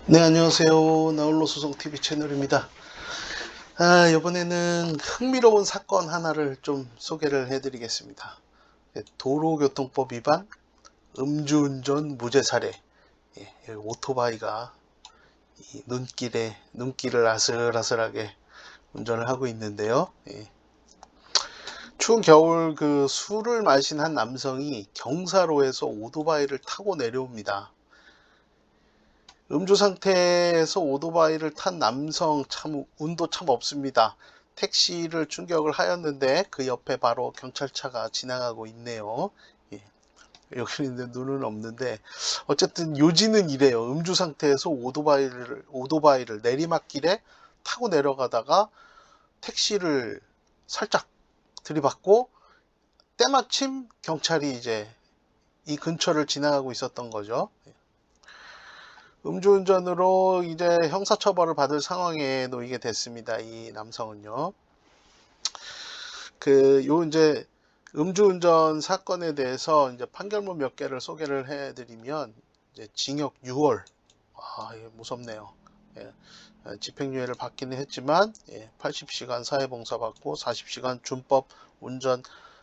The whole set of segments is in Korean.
네, 안녕하세요. 나홀로 소송TV 채널입니다. 이번에는 흥미로운 사건 하나를 좀 소개를 해드리겠습니다. 도로교통법 위반, 음주운전 무죄 사례. 오토바이가 이 눈길을 아슬아슬하게 운전을 하고 있는데요. 추운 겨울 술을 마신 한 남성이 경사로에서 오토바이를 타고 내려옵니다. 음주 상태에서 오토바이를 탄 남성 참 운도 참 없습니다. 택시를 충격을 하였는데 그 옆에 바로 경찰차가 지나가고 있네요. 예, 여기는 눈은 없는데 어쨌든 요지는 이래요. 음주 상태에서 오토바이를 내리막길에 타고 내려가다가 택시를 살짝 들이받고 때마침 경찰이 이제 이 근처를 지나가고 있었던 거죠. 음주운전으로 이제 형사처벌을 받을 상황에 놓이게 됐습니다. 이 남성은요. 이제 음주운전 사건에 대해서 이제 판결문 몇 개를 소개를 해드리면 이제 징역 6월. 이게 무섭네요. 예, 집행유예를 받기는 했지만 80시간 사회봉사 받고 40시간 준법 운전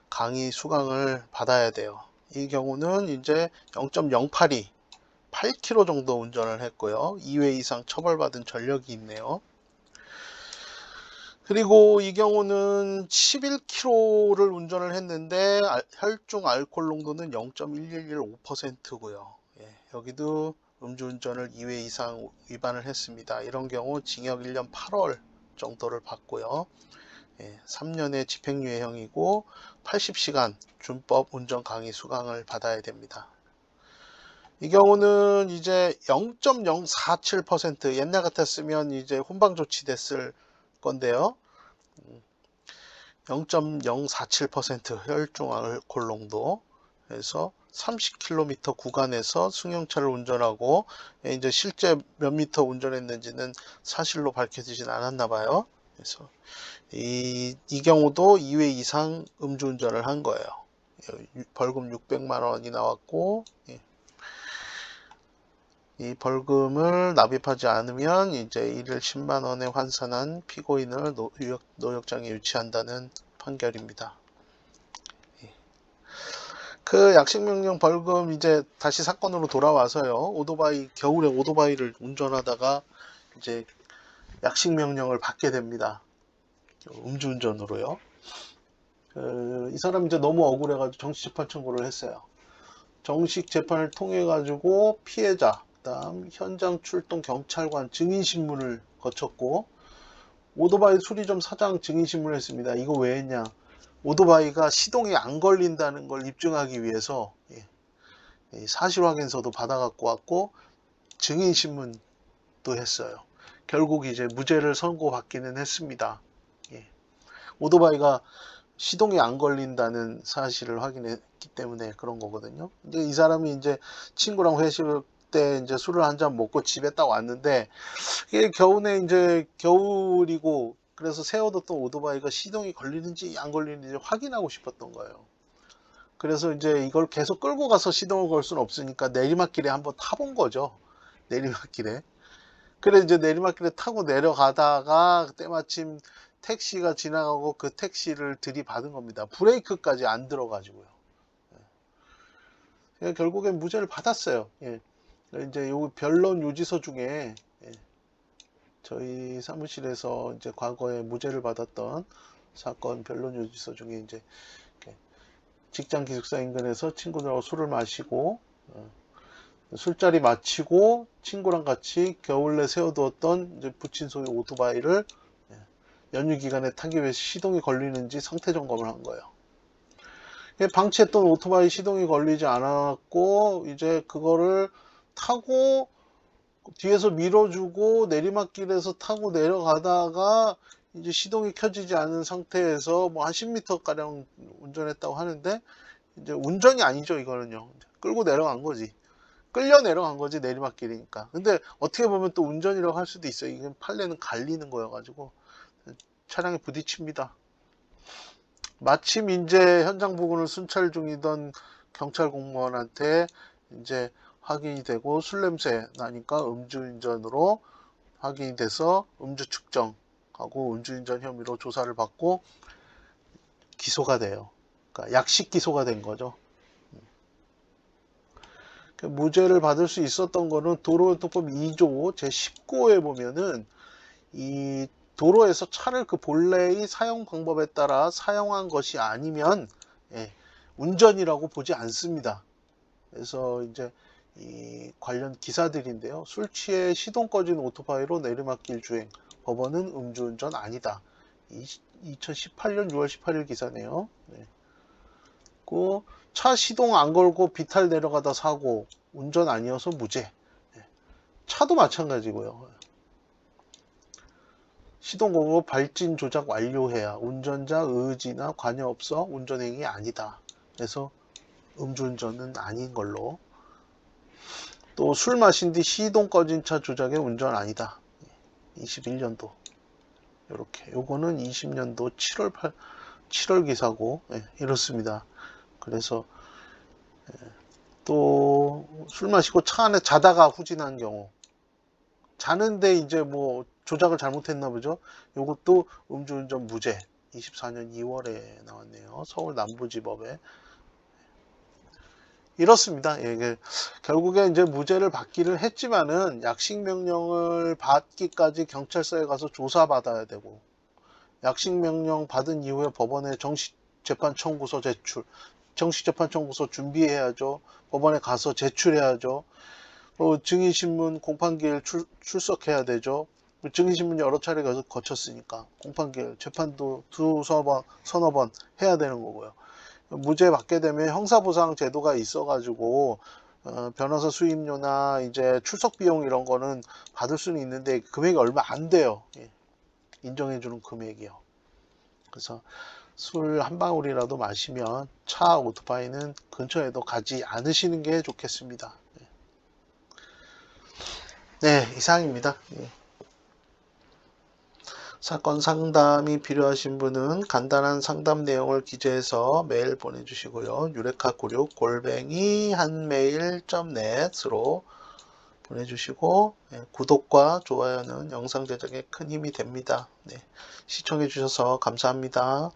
강의 수강을 받아야 돼요. 이 경우는 이제 0.082 8km 정도 운전을 했고요. 2회 이상 처벌받은 전력이 있네요. 그리고 이 경우는 11km를 운전을 했는데 혈중 알코올 농도는 0.1115%고요. 여기도 음주운전을 2회 이상 위반을 했습니다. 이런 경우 징역 1년 8월 정도를 받고요. 3년의 집행유예형이고 80시간 준법 운전 강의 수강을 받아야 됩니다. 이 경우는 이제 0.047% 옛날 같았으면 이제 훈방 조치됐을 건데요. 0.047% 혈중 알코올 농도에서 30km 구간에서 승용차를 운전하고 이제 실제 몇 미터 운전했는지는 사실로 밝혀지진 않았나 봐요. 그래서 이 경우도 2회 이상 음주운전을 한 거예요. 벌금 600만 원이 나왔고 이 벌금을 납입하지 않으면 이제 이를 10만 원에 환산한 피고인을 노역장에 유치한다는 판결입니다. 그 약식명령 벌금 이제 다시 사건으로 돌아와서요. 겨울에 오토바이를 운전하다가 이제 약식명령을 받게 됩니다. 음주운전으로요. 이 사람 이제 너무 억울해가지고 정식재판 청구를 했어요. 정식 재판을 통해 가지고 피해자, 그다음 현장 출동 경찰관 증인신문을 거쳤고 오토바이 수리점 사장 증인신문을 했습니다. 이거 왜 했냐? 오토바이가 시동이 안 걸린다는 걸 입증하기 위해서 사실확인서도 받아갖고 왔고 증인신문도 했어요. 결국 이제 무죄를 선고받기는 했습니다. 오토바이가 시동이 안 걸린다는 사실을 확인했기 때문에 그런 거거든요. 근데 이 사람이 이제 친구랑 회식 때 이제 술을 한 잔 먹고 집에 딱 왔는데 이게 겨울이고 그래서 세워뒀던 오토바이가 시동이 걸리는지 안 걸리는지 확인하고 싶었던 거예요. 그래서 이제 이걸 계속 끌고 가서 시동을 걸 수는 없으니까 내리막길에 한번 타본 거죠. 내리막길에. 그래 이제 내리막길에 타고 내려가다가 때마침 택시가 지나가고 그 택시를 들이받은 겁니다. 브레이크까지 안 들어가지고요. 결국엔 무죄를 받았어요. 이제 요 변론 요지서 중에 저희 사무실에서 이제 과거에 무죄를 받았던 사건 변론 요지서 중에 이제 직장 기숙사 인근에서 친구들하고 술을 마시고 술자리 마치고 친구랑 같이 겨울내 세워두었던 이제 부친 속의 오토바이를 연휴 기간에 타기 위해서 시동이 걸리는지 상태 점검을 한 거예요. 방치했던 오토바이 시동이 걸리지 않았고 이제 그거를 타고 뒤에서 밀어주고 내리막길에서 타고 내려가다가 이제 시동이 켜지지 않은 상태에서 뭐 한 10m 가량 운전했다고 하는데 이제 운전이 아니죠. 이거는요. 끌고 내려간 거지. 끌려 내려간 거지. 내리막길이니까. 근데 어떻게 보면 또 운전이라고 할 수도 있어요. 이건 판례는 갈리는 거여가지고 차량에 부딪힙니다. 마침 이제 현장 부근을 순찰 중이던 경찰 공무원한테 이제 확인이 되고 술 냄새 나니까 음주운전으로 확인이 돼서 음주 측정하고 음주운전 혐의로 조사를 받고 기소가 돼요. 그러니까 약식 기소가 된 거죠. 무죄를 받을 수 있었던 거는 도로교통법 2조 제19호에 보면은 이 도로에서 차를 그 본래의 사용 방법에 따라 사용한 것이 아니면 운전이라고 보지 않습니다. 그래서 이제 이 관련 기사들인데요. 술 취해 시동 꺼진 오토바이로 내리막길 주행. 법원은 음주운전 아니다. 2018년 6월 18일 기사네요. 네. 그 차 시동 안 걸고 비탈 내려가다 사고. 운전 아니어서 무죄. 네. 차도 마찬가지고요. 시동 걸고 발진 조작 완료해야 운전자 의지나 관여 없어 운전행위 아니다. 그래서 음주운전은 아닌 걸로. 또 술 마신 뒤 시동 꺼진 차 조작에 운전 아니다. 21년도 이렇게 요거는 20년도 7월 기사고 이렇습니다. 그래서 또 술 마시고 차 안에 자다가 후진한 경우 자는데 이제 뭐 조작을 잘못했나 보죠. 요것도 음주운전 무죄 24년 2월에 나왔네요. 서울 남부지법에. 이렇습니다. 예, 결국에 이제 무죄를 받기를 했지만은 약식 명령을 받기까지 경찰서에 가서 조사받아야 되고 약식 명령 받은 이후에 법원에 정식재판 청구서 제출, 정식재판 청구서 준비해야죠. 법원에 가서 제출해야죠. 증인신문 공판기일 출석해야 되죠. 증인신문 여러 차례 거쳤으니까 공판기일 재판도 서너 번 해야 되는 거고요. 무죄 받게 되면 형사보상 제도가 있어가지고 변호사 수임료나 이제 출석 비용 이런 거는 받을 수는 있는데 금액이 얼마 안 돼요. 인정해주는 금액이요. 그래서 술 한 방울이라도 마시면 차, 오토바이는 근처에도 가지 않으시는 게 좋겠습니다. 네, 이상입니다. 사건 상담이 필요하신 분은 간단한 상담 내용을 기재해서 메일 보내주시고요. 유레카구류@한메일.net으로 보내주시고 구독과 좋아요는 영상 제작에 큰 힘이 됩니다. 시청해 주셔서 감사합니다.